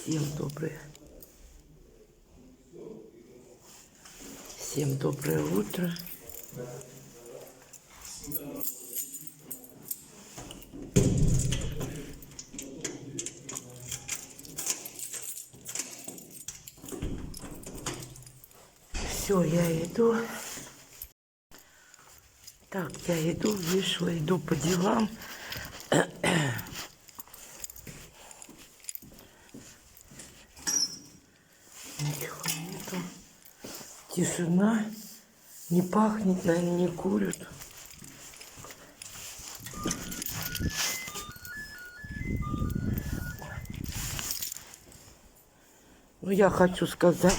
Всем доброе утро. Все, я иду. Так, я иду, вышла, иду по делам. Ничего нету. Тишина. Не пахнет, наверное, не курят. Ну, я хочу сказать,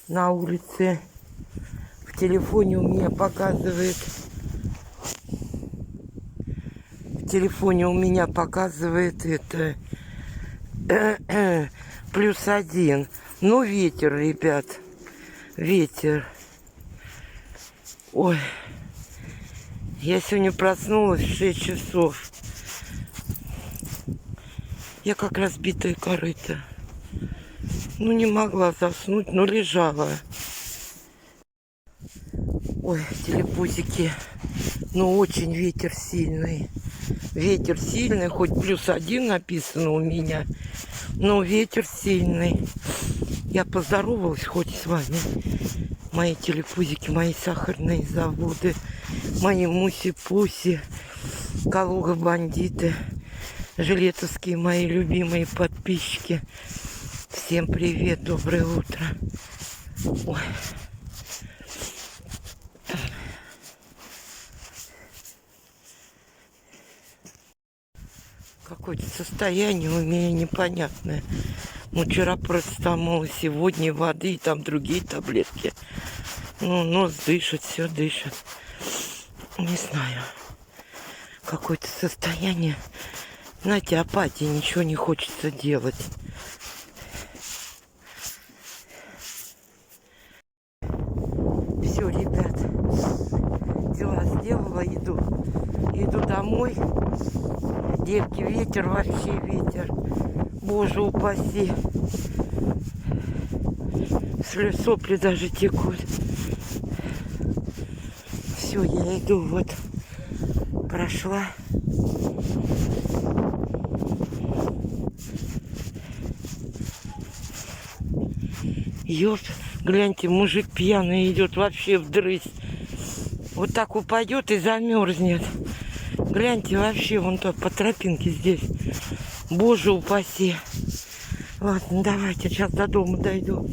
на улице в телефоне у меня показывает, это +1. Ну, ветер, ребят, ветер. Ой, я сегодня проснулась в 6 часов. Я как разбитая корыто. Ну, не могла заснуть, но лежала. Ой, телепузики. Ну, очень ветер сильный. Ветер сильный, хоть +1 написано у меня. Но ветер сильный. Я поздоровалась хоть с вами. Мои телепузики, мои сахарные заводы, мои муси-пуси, Калуга-бандиты, жилетовские мои любимые подписчики. Всем привет, доброе утро. Ой. Какое-то состояние у меня непонятное. Ну, вчера парацетамол, сегодня воды и там другие таблетки. Ну, нос дышит, все дышит. Не знаю. Какое-то состояние, знаете, апатии, ничего не хочется делать. Все, ребят, дела сделала, иду домой. Девки, ветер, вообще ветер. Боже упаси. Сопли даже текут. Все, я иду, вот, прошла. Ёп, гляньте, мужик пьяный идет вообще вдрызг. Вот так упадет и замерзнет. Гляньте, вообще вон так по тропинке здесь. Боже упаси. Ладно, давайте, сейчас до дома дойду.